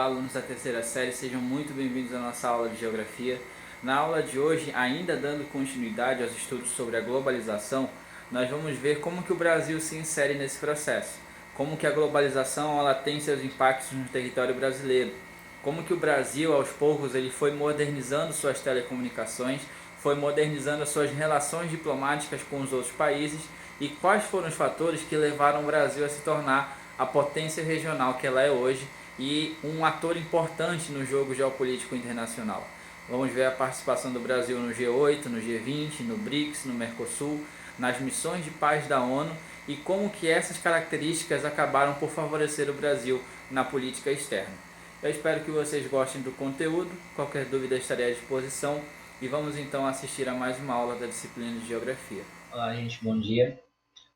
Olá, alunos da terceira série, sejam muito bem-vindos à nossa aula de Geografia. Na aula de hoje, ainda dando continuidade aos estudos sobre a globalização, nós vamos ver como que o Brasil se insere nesse processo, como que a globalização ela tem seus impactos no território brasileiro, como que o Brasil, aos poucos, ele foi modernizando suas telecomunicações, foi modernizando as suas relações diplomáticas com os outros países e quais foram os fatores que levaram o Brasil a se tornar a potência regional que ela é hoje e um ator importante no jogo geopolítico internacional. Vamos ver a participação do Brasil no G8, no G20, no BRICS, no Mercosul, nas missões de paz da ONU e como que essas características acabaram por favorecer o Brasil na política externa. Eu espero que vocês gostem do conteúdo, qualquer dúvida estarei à disposição e vamos então assistir a mais uma aula da disciplina de Geografia. Olá, gente, bom dia.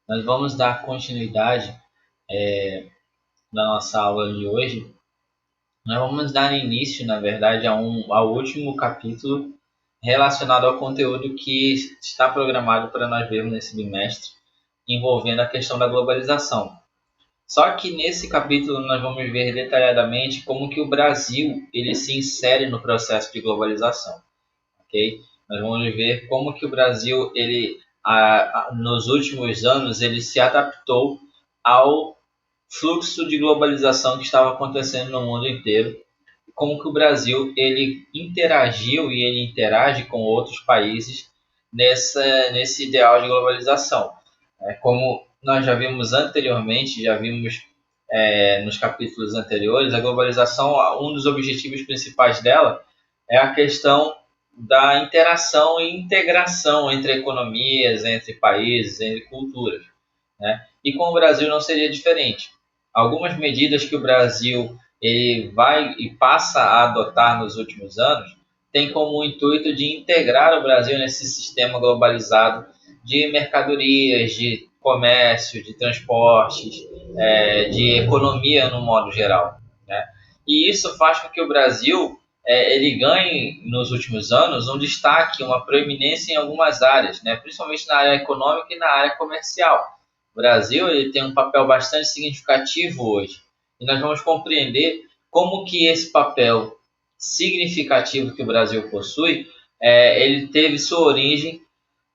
Nós vamos dar continuidade na nossa aula de hoje. Nós vamos dar início, na verdade, ao último capítulo relacionado ao conteúdo que está programado para nós vermos nesse bimestre, envolvendo a questão da globalização. Só que nesse capítulo nós vamos ver detalhadamente como que o Brasil ele se insere no processo de globalização, ok? Nós vamos ver como que o Brasil nos últimos anos ele se adaptou ao fluxo de globalização que estava acontecendo no mundo inteiro, como que o Brasil ele interagiu e ele interage com outros países nesse ideal de globalização. Como nós já vimos anteriormente, nos capítulos anteriores, a globalização, um dos objetivos principais dela é a questão da interação e integração entre economias, entre países, entre culturas, né? E com o Brasil não seria diferente. Algumas medidas que o Brasil ele vai e passa a adotar nos últimos anos tem como intuito de integrar o Brasil nesse sistema globalizado de mercadorias, de comércio, de transportes, de economia no modo geral, né? E isso faz com que o Brasil ele ganhe nos últimos anos um destaque, uma proeminência em algumas áreas, né? Principalmente na área econômica e na área comercial. O Brasil ele tem um papel bastante significativo hoje e nós vamos compreender como que esse papel significativo que o Brasil possui, ele teve sua origem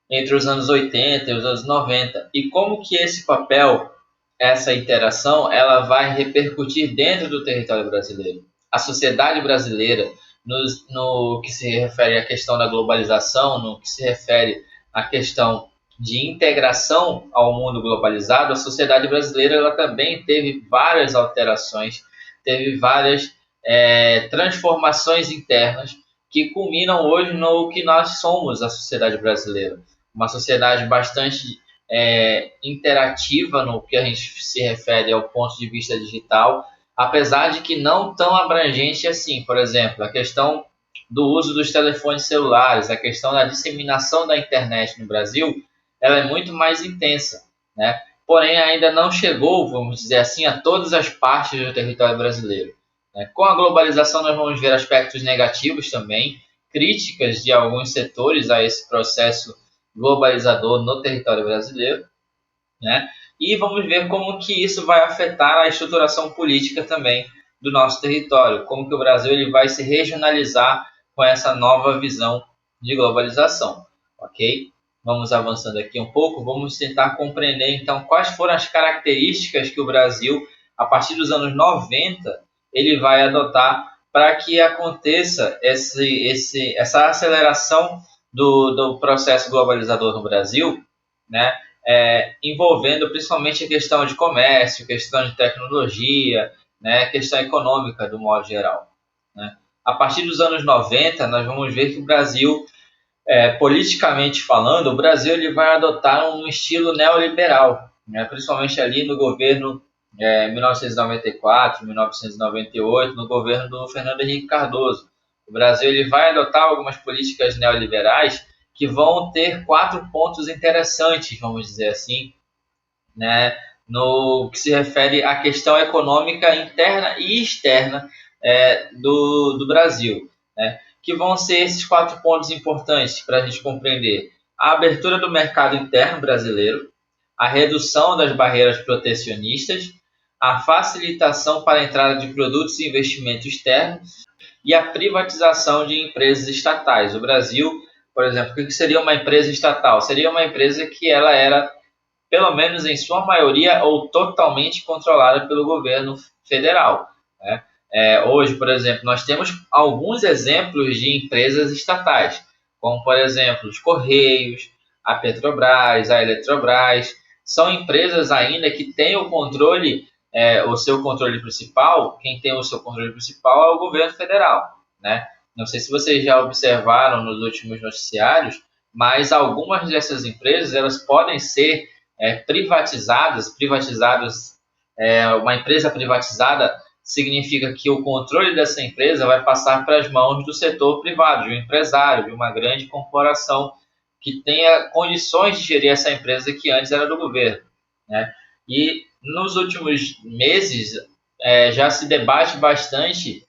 entre os anos 80 e os anos 90 e como que esse papel, essa interação, ela vai repercutir dentro do território brasileiro. A sociedade brasileira, no que se refere à questão da globalização, no que se refere à questão de integração ao mundo globalizado, a sociedade brasileira ela também teve várias alterações, teve várias transformações internas que culminam hoje no que nós somos, a sociedade brasileira. Uma sociedade bastante interativa no que a gente se refere ao ponto de vista digital, apesar de que não tão abrangente assim. Por exemplo, a questão do uso dos telefones celulares, a questão da disseminação da internet no Brasil, ela é muito mais intensa, né? Porém, ainda não chegou, vamos dizer assim, a todas as partes do território brasileiro. Com a globalização, nós vamos ver aspectos negativos também, críticas de alguns setores a esse processo globalizador no território brasileiro, né? E vamos ver como que isso vai afetar a estruturação política também do nosso território, como que o Brasil ele vai se regionalizar com essa nova visão de globalização, ok? Vamos avançando aqui um pouco, vamos tentar compreender então quais foram as características que o Brasil, a partir dos anos 90, ele vai adotar para que aconteça essa aceleração do processo globalizador no Brasil, né? Envolvendo principalmente a questão de comércio, questão de tecnologia, né? Questão econômica do modo geral, né? A partir dos anos 90, nós vamos ver que o Brasil, politicamente falando, o Brasil ele vai adotar um estilo neoliberal, né? Principalmente ali no governo 1994, 1998, no governo do Fernando Henrique Cardoso. O Brasil ele vai adotar algumas políticas neoliberais que vão ter 4 pontos interessantes, vamos dizer assim, né, no que se refere à questão econômica interna e externa do Brasil, né, que vão ser esses 4 pontos importantes para a gente compreender: a abertura do mercado interno brasileiro, a redução das barreiras protecionistas, a facilitação para a entrada de produtos e investimentos externos e a privatização de empresas estatais. O Brasil, por exemplo, o que seria uma empresa estatal? Seria uma empresa que ela era, pelo menos em sua maioria, ou totalmente controlada pelo governo federal, né? Hoje, por exemplo, nós temos alguns exemplos de empresas estatais, como, por exemplo, os Correios, a Petrobras, a Eletrobras. São empresas ainda que têm o controle, o seu controle principal. Quem tem o seu controle principal é o governo federal, né? Não sei se vocês já observaram nos últimos noticiários, mas algumas dessas empresas elas podem ser privatizadas. Uma empresa privatizada significa que o controle dessa empresa vai passar para as mãos do setor privado, de um empresário, de uma grande corporação que tenha condições de gerir essa empresa que antes era do governo, né? E nos últimos meses já se debate bastante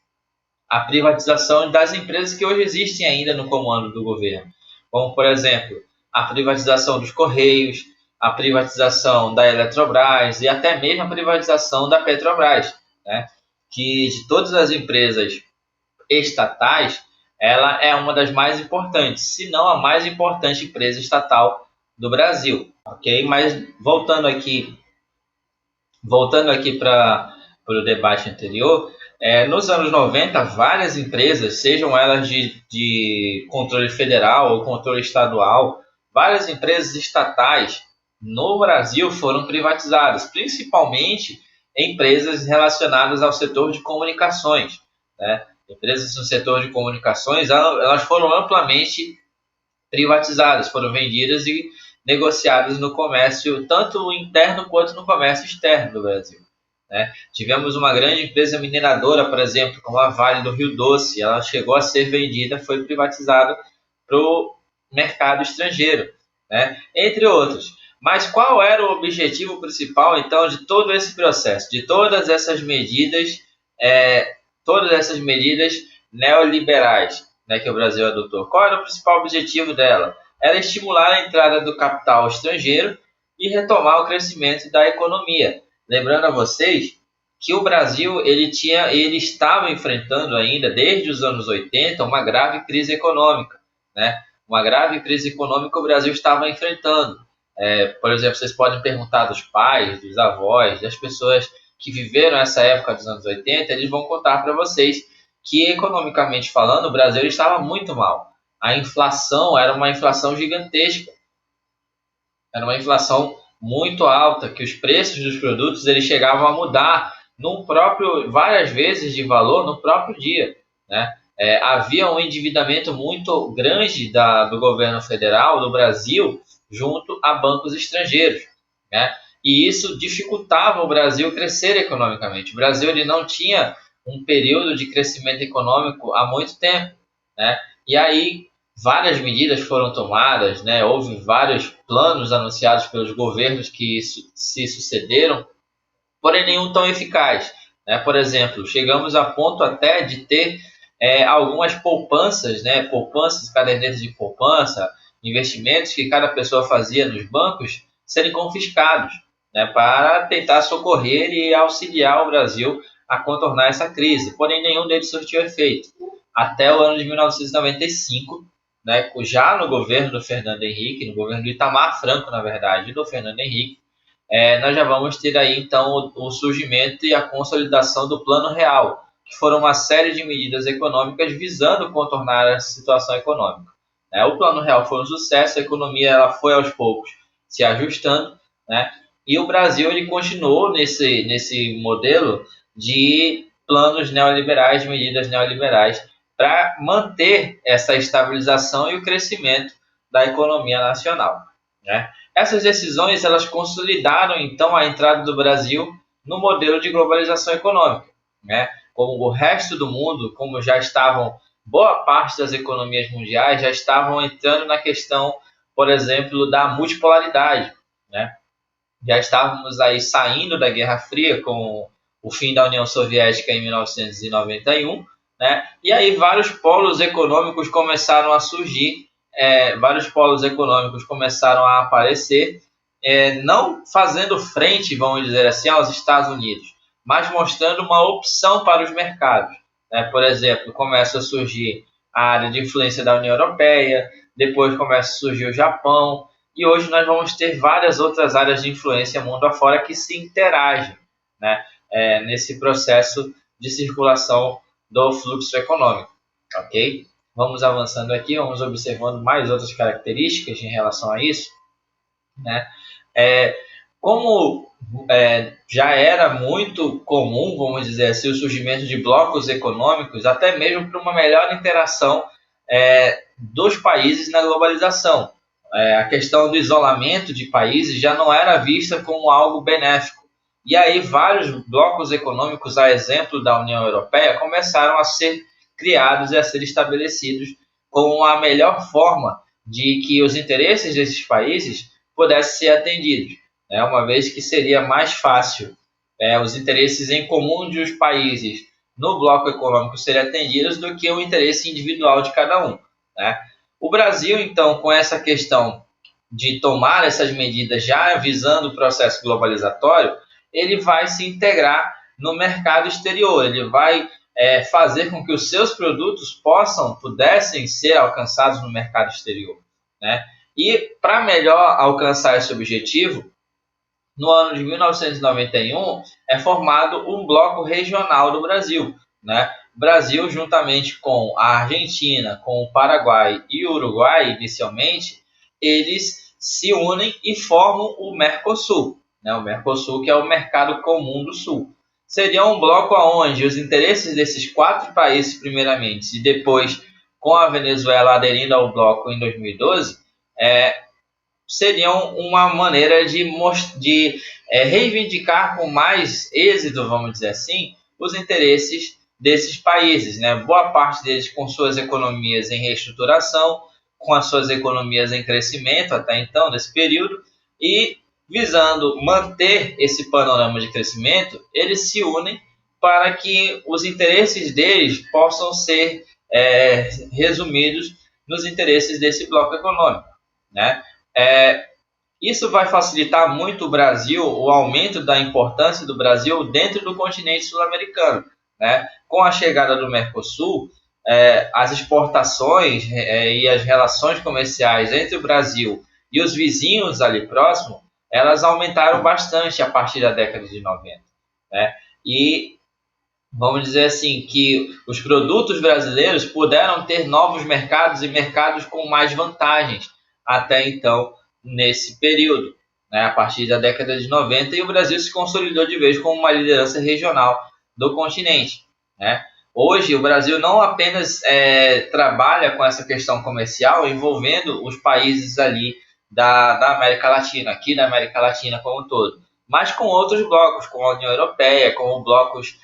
a privatização das empresas que hoje existem ainda no comando do governo, como, por exemplo, a privatização dos Correios, a privatização da Eletrobras e até mesmo a privatização da Petrobras, né? Que de todas as empresas estatais, ela é uma das mais importantes, se não a mais importante empresa estatal do Brasil, ok? Mas voltando aqui para o debate anterior, nos anos 90, várias empresas, sejam elas de controle federal ou controle estadual, várias empresas estatais no Brasil foram privatizadas, principalmente empresas relacionadas ao setor de comunicações, né? Empresas no setor de comunicações, elas foram amplamente privatizadas, foram vendidas e negociadas no comércio, tanto interno quanto no comércio externo do Brasil, né? Tivemos uma grande empresa mineradora, por exemplo, como a Vale do Rio Doce, ela chegou a ser vendida, foi privatizada para o mercado estrangeiro, né? Entre outros. Mas qual era o objetivo principal, então, de todo esse processo, de todas essas medidas neoliberais, né, que o Brasil adotou? Qual era o principal objetivo dela? Era estimular a entrada do capital estrangeiro e retomar o crescimento da economia. Lembrando a vocês que o Brasil ele estava enfrentando ainda, desde os anos 80, uma grave crise econômica, né? Uma grave crise econômica o Brasil estava enfrentando. Por exemplo, vocês podem perguntar dos pais, dos avós, das pessoas que viveram essa época dos anos 80, eles vão contar para vocês que, economicamente falando, o Brasil estava muito mal. A inflação era uma inflação gigantesca, era uma inflação muito alta, que os preços dos produtos eles chegavam a mudar várias vezes de valor no próprio dia, né? Havia um endividamento muito grande do governo federal do Brasil junto a bancos estrangeiros, né? E isso dificultava o Brasil crescer economicamente. O Brasil ele não tinha um período de crescimento econômico há muito tempo, né? E aí várias medidas foram tomadas, né? Houve vários planos anunciados pelos governos que se sucederam, porém nenhum tão eficaz, né? Por exemplo, chegamos a ponto até de ter algumas poupanças, né? Poupanças, cadernetas de poupança, investimentos que cada pessoa fazia nos bancos serem confiscados, né? Para tentar socorrer e auxiliar o Brasil a contornar essa crise. Porém, nenhum deles surtiu efeito. Até o ano de 1995, né? Já no governo do Fernando Henrique, no governo do Itamar Franco, na verdade, do Fernando Henrique, nós já vamos ter aí, então, o surgimento e a consolidação do Plano Real, que foram uma série de medidas econômicas visando contornar a situação econômica. O Plano Real foi um sucesso, a economia ela foi aos poucos se ajustando, né? E o Brasil ele continuou nesse modelo de planos neoliberais, de medidas neoliberais, para manter essa estabilização e o crescimento da economia nacional, né? Essas decisões elas consolidaram então a entrada do Brasil no modelo de globalização econômica, né? Como o resto do mundo, como já estavam boa parte das economias mundiais já estavam entrando na questão, por exemplo, da multipolaridade, né? Já estávamos aí saindo da Guerra Fria com o fim da União Soviética em 1991, né? E aí vários polos econômicos começaram a surgir, vários polos econômicos começaram a aparecer, não fazendo frente, vamos dizer assim, aos Estados Unidos, mas mostrando uma opção para os mercados, né? Por exemplo, começa a surgir a área de influência da União Europeia, depois começa a surgir o Japão, e hoje nós vamos ter várias outras áreas de influência mundo afora que se interagem, né? Nesse processo de circulação do fluxo econômico, ok? Vamos avançando aqui, vamos observando mais outras características em relação a isso, né? Como já era muito comum, vamos dizer assim, o surgimento de blocos econômicos, até mesmo para uma melhor interação dos países na globalização. A questão do isolamento de países já não era vista como algo benéfico. E aí vários blocos econômicos, a exemplo da União Europeia, começaram a ser criados e a ser estabelecidos como a melhor forma de que os interesses desses países pudessem ser atendidos, né? Uma vez que seria mais fácil os interesses em comum dos países no bloco econômico serem atendidos do que o interesse individual de cada um, né? O Brasil, então, com essa questão de tomar essas medidas já visando o processo globalizatório, ele vai se integrar no mercado exterior, ele vai fazer com que os seus produtos pudessem ser alcançados no mercado exterior, né? E para melhor alcançar esse objetivo, no ano de 1991 é formado um bloco regional do Brasil, né? O Brasil, juntamente com a Argentina, com o Paraguai e o Uruguai, inicialmente, eles se unem e formam o Mercosul, né? O Mercosul, que é o Mercado Comum do Sul. Seria um bloco onde os interesses desses 4 países, primeiramente, e depois, com a Venezuela aderindo ao bloco em 2012, seriam uma maneira de reivindicar com mais êxito, vamos dizer assim, os interesses desses países, né? Boa parte deles com suas economias em reestruturação, com as suas economias em crescimento até então, nesse período, e visando manter esse panorama de crescimento, eles se unem para que os interesses deles possam ser resumidos nos interesses desse bloco econômico, né? Isso vai facilitar muito o Brasil, o aumento da importância do Brasil dentro do continente sul-americano, né? Com a chegada do Mercosul, as exportações e as relações comerciais entre o Brasil e os vizinhos ali próximo, elas aumentaram bastante a partir da década de 90, né? E vamos dizer assim, que os produtos brasileiros puderam ter novos mercados e mercados com mais vantagens até então, nesse período, né, a partir da década de 90, e o Brasil se consolidou de vez como uma liderança regional do continente, né? Hoje, o Brasil não apenas trabalha com essa questão comercial envolvendo os países ali da América Latina, aqui da América Latina como um todo, mas com outros blocos, como a União Europeia, como blocos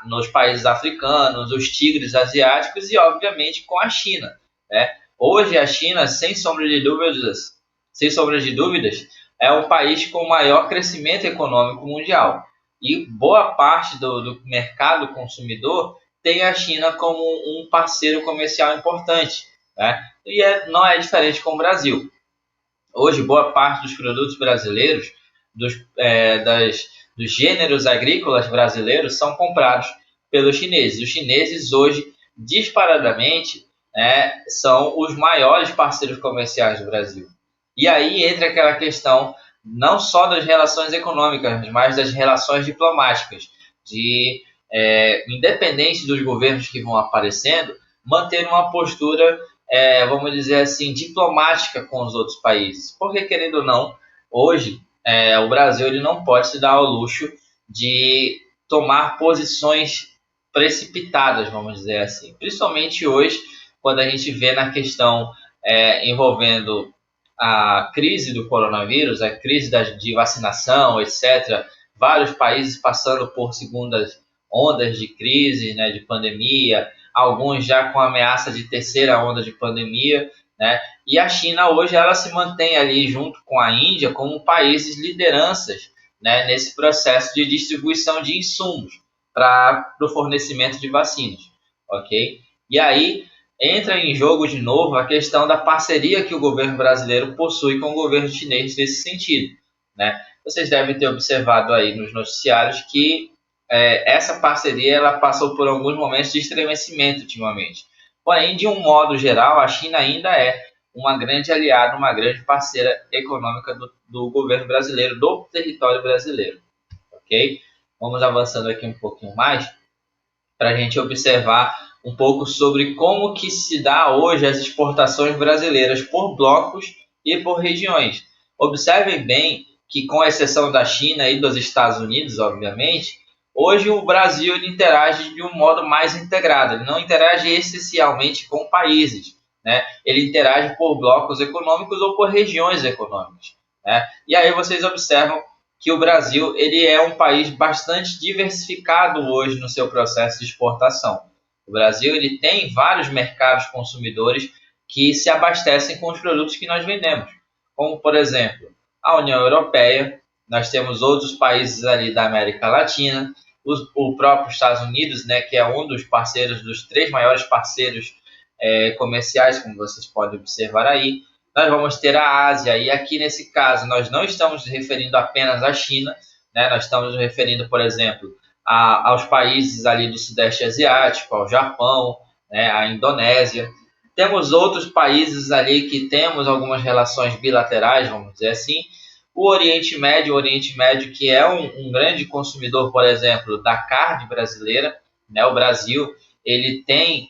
nos países africanos, os tigres asiáticos e, obviamente, com a China, né? Hoje, a China, sem sombra de dúvidas, é o país com o maior crescimento econômico mundial. E boa parte do mercado consumidor tem a China como um parceiro comercial importante, né? E não é diferente com o Brasil. Hoje, boa parte dos produtos brasileiros, dos gêneros agrícolas brasileiros, são comprados pelos chineses. Os chineses hoje, disparadamente, são os maiores parceiros comerciais do Brasil. E aí entra aquela questão não só das relações econômicas, mas das relações diplomáticas, independente dos governos que vão aparecendo, manter uma postura, vamos dizer assim, diplomática com os outros países. Porque, querendo ou não, hoje o Brasil ele não pode se dar ao luxo de tomar posições precipitadas, vamos dizer assim. Principalmente hoje, quando a gente vê na questão envolvendo a crise do coronavírus, a crise de vacinação, etc. Vários países passando por segundas ondas de crise, né, de pandemia, alguns já com ameaça de terceira onda de pandemia, né? E a China hoje ela se mantém ali junto com a Índia como países lideranças, né, nesse processo de distribuição de insumos para o fornecimento de vacinas, ok? E aí entra em jogo de novo a questão da parceria que o governo brasileiro possui com o governo chinês nesse sentido, né? Vocês devem ter observado aí nos noticiários que essa parceria ela passou por alguns momentos de estremecimento ultimamente. Porém, de um modo geral, a China ainda é uma grande aliada, uma grande parceira econômica do governo brasileiro, do território brasileiro. Ok? Vamos avançando aqui um pouquinho mais para a gente observar um pouco sobre como que se dá hoje as exportações brasileiras por blocos e por regiões. Observem bem que, com exceção da China e dos Estados Unidos, obviamente, hoje o Brasil ele interage de um modo mais integrado. Ele não interage essencialmente com países, né? Ele interage por blocos econômicos ou por regiões econômicas, né? E aí vocês observam que o Brasil ele é um país bastante diversificado hoje no seu processo de exportação. O Brasil ele tem vários mercados consumidores que se abastecem com os produtos que nós vendemos, como, por exemplo, a União Europeia, nós temos outros países ali da América Latina, o próprio Estados Unidos, né, que é um dos parceiros, dos 3 maiores parceiros comerciais, como vocês podem observar aí. Nós vamos ter a Ásia, e aqui nesse caso nós não estamos nos referindo apenas à China, né? Nós estamos nos referindo, por exemplo, aos países ali do Sudeste Asiático, ao Japão, né? À Indonésia. Temos outros países ali que temos algumas relações bilaterais, vamos dizer assim. O Oriente Médio que é um grande consumidor, por exemplo, da carne brasileira, né? O Brasil ele tem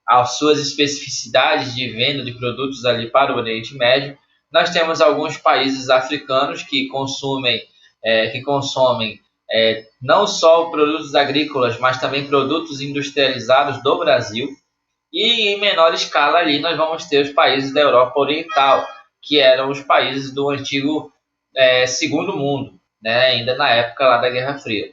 as suas especificidades de venda de produtos ali para o Oriente Médio. Nós temos alguns países africanos que consomem não só produtos agrícolas, mas também produtos industrializados do Brasil. E em menor escala ali nós vamos ter os países da Europa Oriental, que eram os países do antigo Segundo Mundo, né? Ainda na época lá da Guerra Fria.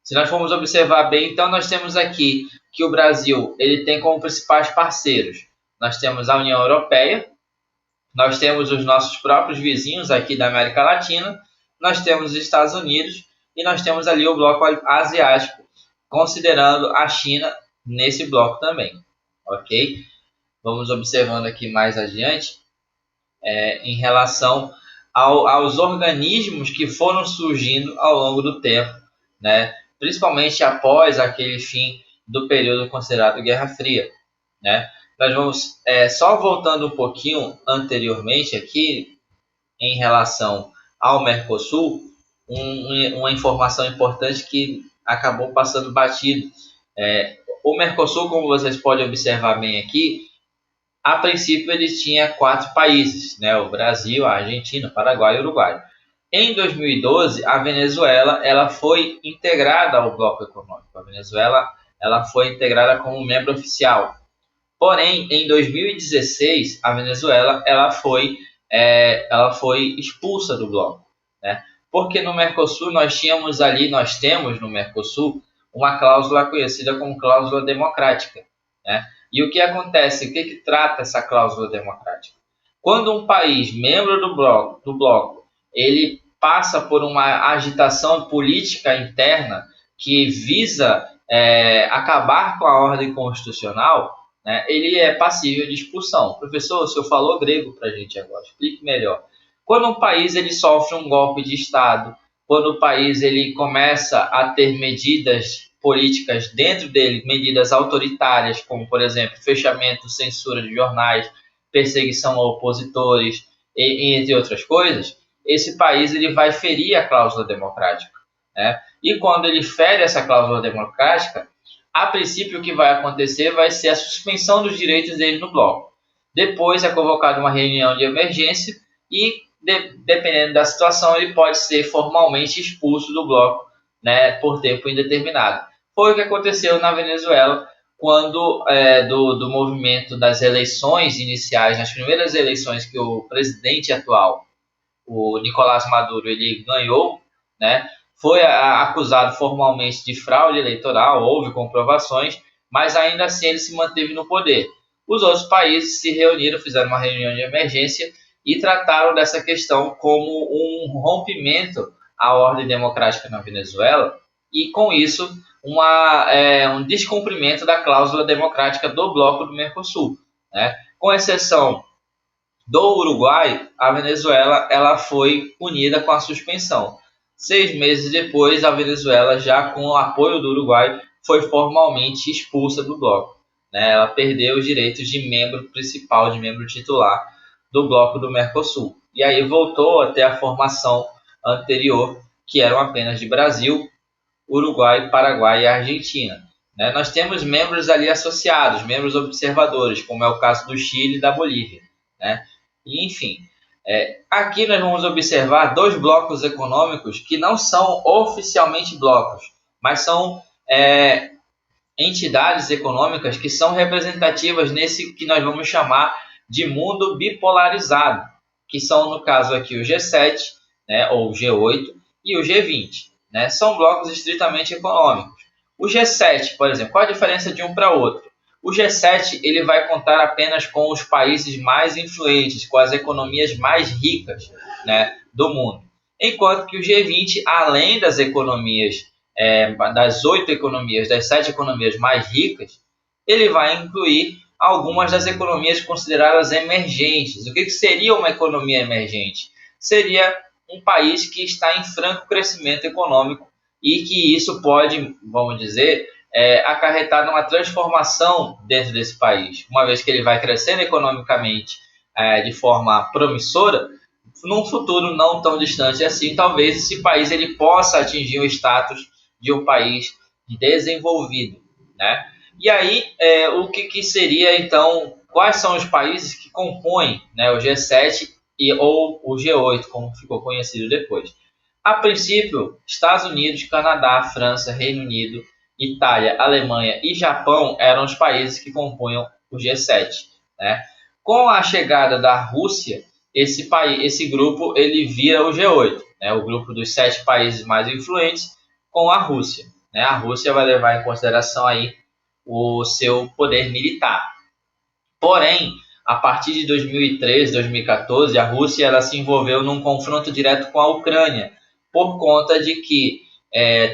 Se nós formos observar bem, então nós temos aqui que o Brasil ele tem como principais parceiros, nós temos a União Europeia, nós temos os nossos próprios vizinhos aqui da América Latina, nós temos os Estados Unidos e nós temos ali o bloco asiático, considerando a China nesse bloco também, ok? Vamos observando aqui mais adiante, em relação aos organismos que foram surgindo ao longo do tempo, né? Principalmente após aquele fim do período considerado Guerra Fria, né? Nós vamos só voltando um pouquinho anteriormente aqui em relação ao Mercosul, uma informação importante que acabou passando batido. O Mercosul, como vocês podem observar bem aqui, a princípio ele tinha 4 países, né? O Brasil, a Argentina, o Paraguai e o Uruguai. Em 2012, a Venezuela ela foi integrada ao bloco econômico. A Venezuela ela foi integrada como membro oficial. Porém, em 2016, a Venezuela ela foi expulsa do bloco, né? Porque no Mercosul nós temos no Mercosul uma cláusula conhecida como cláusula democrática, né? E o que acontece? O que trata essa cláusula democrática? Quando um país membro do bloco ele passa por uma agitação política interna que visa acabar com a ordem constitucional, né, ele é passível de expulsão. Professor, o senhor falou grego para a gente agora, explique melhor. Quando um país ele sofre um golpe de Estado, quando o país ele começa a ter medidas políticas dentro dele, medidas autoritárias, como, por exemplo, fechamento, censura de jornais, perseguição a opositores, entre outras coisas, esse país ele vai ferir a cláusula democrática, né? E quando ele fere essa cláusula democrática, a princípio o que vai acontecer vai ser a suspensão dos direitos dele no bloco. Depois é convocada uma reunião de emergência e, dependendo da situação, ele pode ser formalmente expulso do bloco, né, por tempo indeterminado. Foi o que aconteceu na Venezuela quando do movimento das eleições iniciais, nas primeiras eleições que o presidente atual, o Nicolás Maduro, ele ganhou, né? Foi acusado formalmente de fraude eleitoral, houve comprovações, mas ainda assim ele se manteve no poder. Os outros países se reuniram, fizeram uma reunião de emergência e trataram dessa questão como um rompimento à ordem democrática na Venezuela e, com isso, um descumprimento da cláusula democrática do bloco do Mercosul, né? Com exceção do Uruguai, a Venezuela ela foi punida com a suspensão. 6 meses depois, a Venezuela, já com o apoio do Uruguai, foi formalmente expulsa do bloco, né? Ela perdeu os direitos de membro principal, de membro titular do bloco do Mercosul. E aí voltou até a formação anterior, que eram apenas de Brasil, Uruguai, Paraguai e Argentina. Né? Nós temos membros ali associados, membros observadores, como é o caso do Chile e da Bolívia. Né? E, enfim, aqui nós vamos observar dois blocos econômicos que não são oficialmente blocos, mas são entidades econômicas que são representativas nesse que nós vamos chamar de mundo bipolarizado, que são, no caso aqui, o G7, né, ou o G8 e o G20. Né? São blocos estritamente econômicos. O G7, por exemplo, qual a diferença de um para outro? O G7 ele vai contar apenas com os países mais influentes, com as economias mais ricas, né, do mundo. Enquanto que o G20, além das economias, das 8 economias, das 7 economias mais ricas, ele vai incluir algumas das economias consideradas emergentes. O que seria uma economia emergente? Seria um país que está em franco crescimento econômico e que isso pode, vamos dizer, acarretar numa transformação dentro desse país. Uma vez que ele vai crescendo economicamente de forma promissora, num futuro não tão distante assim, talvez esse país ele possa atingir o status de um país desenvolvido. Né? E aí, o que seria, então, quais são os países que compõem, né, o G7 ou o G8, como ficou conhecido depois? A princípio, Estados Unidos, Canadá, França, Reino Unido, Itália, Alemanha e Japão eram os países que compunham o G7. Né? Com a chegada da Rússia, esse grupo ele vira o G8, né? O grupo dos 7 países mais influentes com a Rússia. Né? A Rússia vai levar em consideração aí o seu poder militar. Porém, a partir de 2013, 2014, a Rússia ela se envolveu num confronto direto com a Ucrânia, por conta de que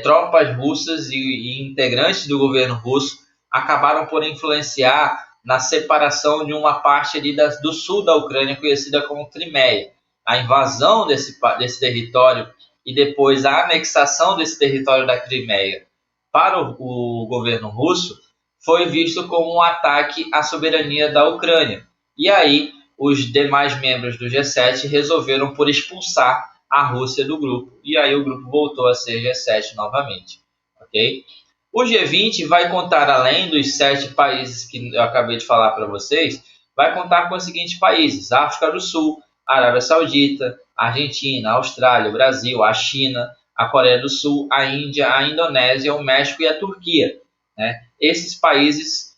tropas russas e integrantes do governo russo acabaram por influenciar na separação de uma parte ali do sul da Ucrânia, conhecida como Crimeia. A invasão desse território e depois a anexação desse território da Crimeia para o governo russo foi visto como um ataque à soberania da Ucrânia. E aí, os demais membros do G7 resolveram por expulsar a Rússia do grupo. E aí o grupo voltou a ser G7 novamente. Okay? O G20 vai contar, além dos 7 países que eu acabei de falar para vocês, vai contar com os seguintes países: África do Sul, Arábia Saudita, Argentina, Austrália, Brasil, a China, a Coreia do Sul, a Índia, a Indonésia, o México e a Turquia. Né? Esses países,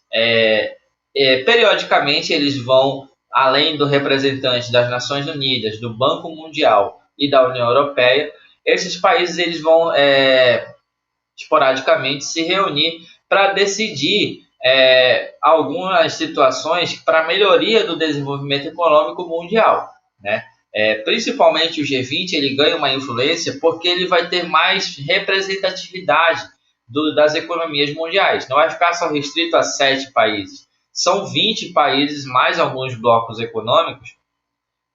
periodicamente, eles vão, além do representante das Nações Unidas, do Banco Mundial e da União Europeia, esses países eles vão esporadicamente se reunir para decidir algumas situações para a melhoria do desenvolvimento econômico mundial. Né? Principalmente o G20 ele ganha uma influência porque ele vai ter mais representatividade das economias mundiais. Não vai ficar só restrito a 7 países. São 20 países, mais alguns blocos econômicos,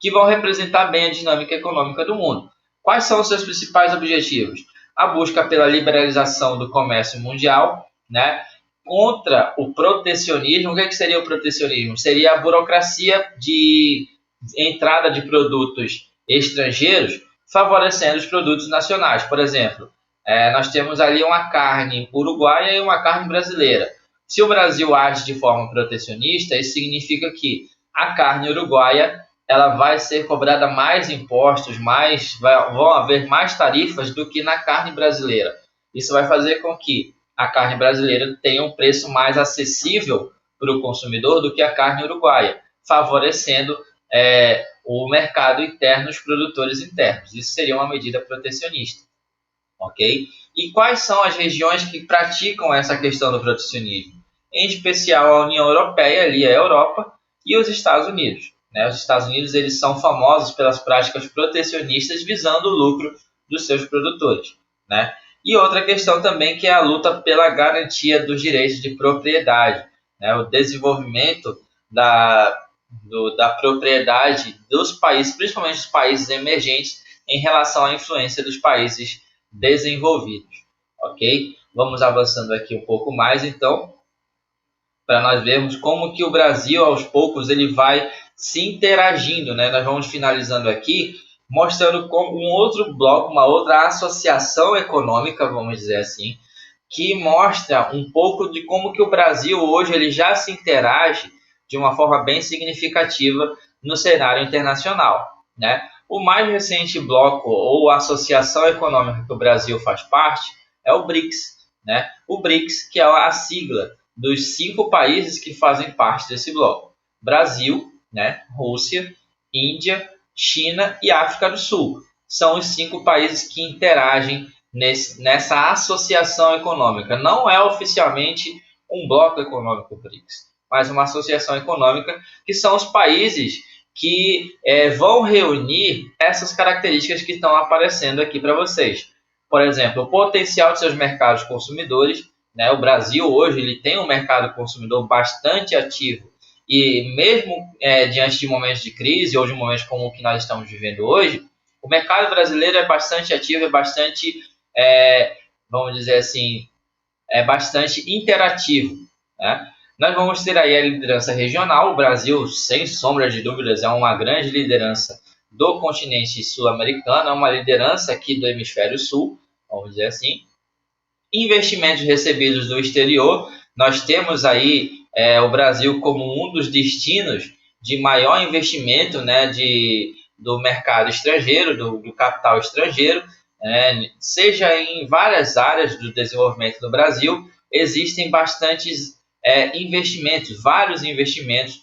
que vão representar bem a dinâmica econômica do mundo. Quais são os seus principais objetivos? A busca pela liberalização do comércio mundial, né? Contra o protecionismo. O que seria o protecionismo? Seria a burocracia de entrada de produtos estrangeiros favorecendo os produtos nacionais. Por exemplo, nós temos ali uma carne uruguaia e uma carne brasileira. Se o Brasil age de forma protecionista, isso significa que a carne uruguaia ela vai ser cobrada mais impostos, vão haver mais tarifas do que na carne brasileira. Isso vai fazer com que a carne brasileira tenha um preço mais acessível para o consumidor do que a carne uruguaia, favorecendo o mercado interno, os produtores internos. Isso seria uma medida protecionista. Okay? E quais são as regiões que praticam essa questão do protecionismo? Em especial a União Europeia, ali a Europa, e os Estados Unidos. Né? Os Estados Unidos eles são famosos pelas práticas protecionistas visando o lucro dos seus produtores. Né? E outra questão também que é a luta pela garantia dos direitos de propriedade. Né? O desenvolvimento da propriedade dos países, principalmente dos países emergentes, em relação à influência dos países desenvolvidos, ok? Vamos avançando aqui um pouco mais, então, para nós vermos como que o Brasil, aos poucos, ele vai se interagindo, né? Nós vamos finalizando aqui, mostrando como um outro bloco, uma outra associação econômica, vamos dizer assim, que mostra um pouco de como que o Brasil hoje ele já se interage de uma forma bem significativa no cenário internacional, né? O mais recente bloco ou associação econômica que o Brasil faz parte é o BRICS, né? O BRICS, que é a sigla dos 5 países que fazem parte desse bloco: Brasil, né? Rússia, Índia, China e África do Sul. São os 5 países que interagem nessa associação econômica. Não é oficialmente um bloco econômico BRICS, mas uma associação econômica que são os países que vão reunir essas características que estão aparecendo aqui para vocês. Por exemplo, o potencial de seus mercados consumidores, né? O Brasil hoje ele tem um mercado consumidor bastante ativo e mesmo diante de momentos de crise ou de momentos como o que nós estamos vivendo hoje, o mercado brasileiro é bastante ativo, é bastante, vamos dizer assim, é bastante interativo, né? Nós vamos ter aí a liderança regional. O Brasil, sem sombra de dúvidas, é uma grande liderança do continente sul-americano, é uma liderança aqui do hemisfério sul, vamos dizer assim. Investimentos recebidos do exterior, nós temos aí o Brasil como um dos destinos de maior investimento, né, do mercado estrangeiro, do capital estrangeiro, seja em várias áreas do desenvolvimento do Brasil, existem bastantes investimentos, vários investimentos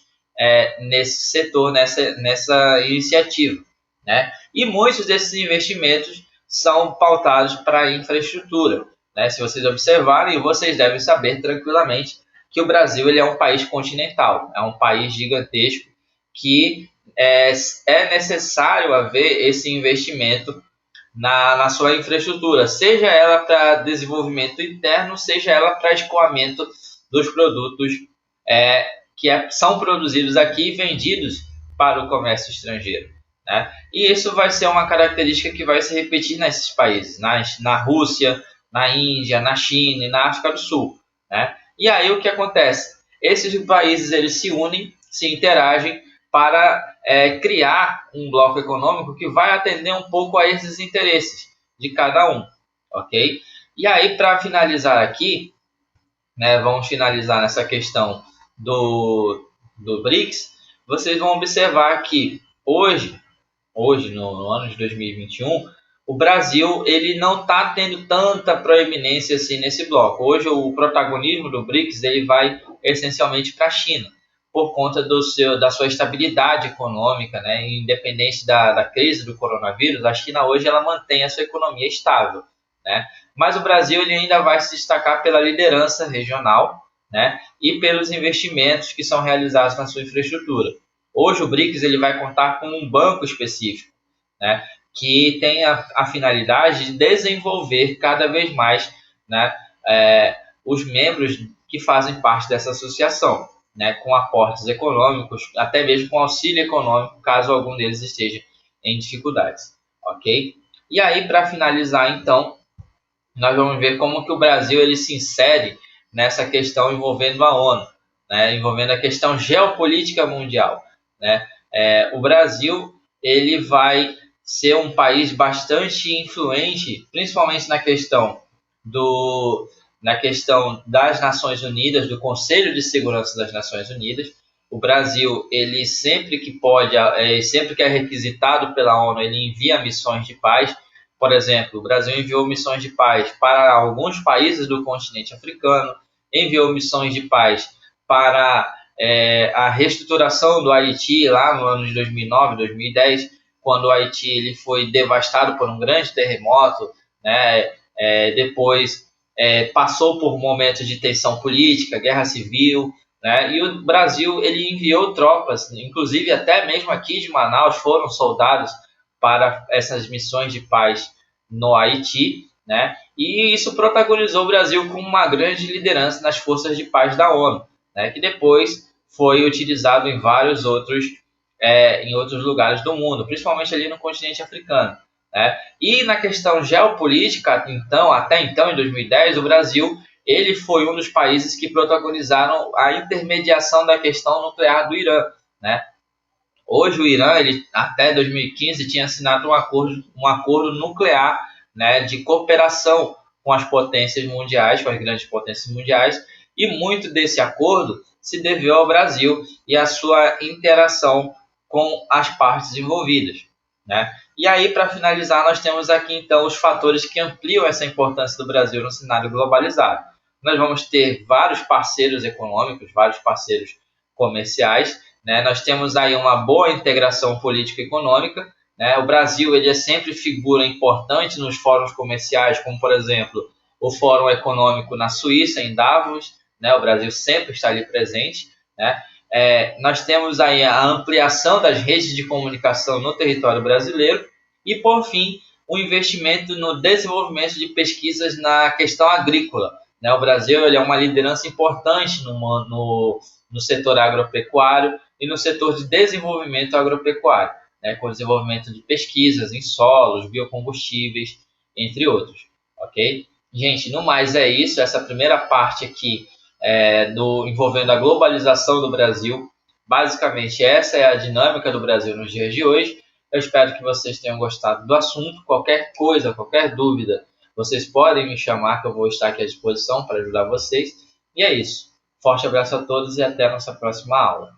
nesse setor, nessa iniciativa, né? E muitos desses investimentos são pautados para a infraestrutura, né? Se vocês observarem, vocês devem saber tranquilamente que o Brasil ele é um país continental, é um país gigantesco que é necessário haver esse investimento na sua infraestrutura, seja ela para desenvolvimento interno, seja ela para escoamento dos produtos que são produzidos aqui e vendidos para o comércio estrangeiro, né? E isso vai ser uma característica que vai se repetir nesses países, na Rússia, na Índia, na China e na África do Sul, né? E aí o que acontece? Esses países eles se unem, se interagem para criar um bloco econômico que vai atender um pouco a esses interesses de cada um, ok? E aí, para finalizar aqui, né, vamos finalizar nessa questão do BRICS, vocês vão observar que hoje no ano de 2021, o Brasil ele não está tendo tanta proeminência assim nesse bloco. Hoje o protagonismo do BRICS ele vai essencialmente para a China, por conta da sua estabilidade econômica, né? Independente da crise do coronavírus, a China hoje ela mantém a sua economia estável, né? Mas o Brasil ele ainda vai se destacar pela liderança regional, né? E pelos investimentos que são realizados na sua infraestrutura. Hoje o BRICS ele vai contar com um banco específico, né? Que tem a finalidade de desenvolver cada vez mais, né? Os membros que fazem parte dessa associação, né, com aportes econômicos, até mesmo com auxílio econômico, caso algum deles esteja em dificuldades, ok? E aí, para finalizar, então, nós vamos ver como que o Brasil ele se insere nessa questão envolvendo a ONU, né, envolvendo a questão geopolítica mundial, né? O Brasil ele vai ser um país bastante influente, principalmente na questão das Nações Unidas, do Conselho de Segurança das Nações Unidas. O Brasil, ele sempre que pode, sempre que é requisitado pela ONU, ele envia missões de paz. Por exemplo, o Brasil enviou missões de paz para alguns países do continente africano, enviou missões de paz para a reestruturação do Haiti lá no ano de 2009, 2010, quando o Haiti ele foi devastado por um grande terremoto, né? Depois passou por momentos de tensão política, guerra civil, né? E o Brasil ele enviou tropas, inclusive até mesmo aqui de Manaus foram soldados para essas missões de paz no Haiti, né? E isso protagonizou o Brasil como uma grande liderança nas forças de paz da ONU, né? Que depois foi utilizado em vários outros lugares do mundo, principalmente ali no continente africano. né? E na questão geopolítica, então, até então, em 2010, o Brasil ele foi um dos países que protagonizaram a intermediação da questão nuclear do Irã, né? Hoje o Irã, ele, até 2015, tinha assinado um acordo nuclear, né, de cooperação com as potências mundiais, com as grandes potências mundiais, e muito desse acordo se deveu ao Brasil e à sua interação com as partes envolvidas, né? E aí, para finalizar, nós temos aqui então os fatores que ampliam essa importância do Brasil no cenário globalizado. Nós vamos ter vários parceiros econômicos, vários parceiros comerciais, né? Nós temos aí uma boa integração político-econômica, né? O Brasil ele é sempre figura importante nos fóruns comerciais, como por exemplo o Fórum Econômico na Suíça, em Davos, né? O Brasil sempre está ali presente, né? Nós temos aí a ampliação das redes de comunicação no território brasileiro e, por fim, o investimento no desenvolvimento de pesquisas na questão agrícola, né? O Brasil ele é uma liderança importante no setor agropecuário e no setor de desenvolvimento agropecuário, né? Com o desenvolvimento de pesquisas em solos, biocombustíveis, entre outros, ok? Gente, no mais é isso, essa primeira parte aqui envolvendo a globalização do Brasil. Basicamente, essa é a dinâmica do Brasil nos dias de hoje. Eu espero que vocês tenham gostado do assunto. Qualquer coisa, qualquer dúvida, vocês podem me chamar, que eu vou estar aqui à disposição para ajudar vocês. E é isso. Forte abraço a todos e até a nossa próxima aula.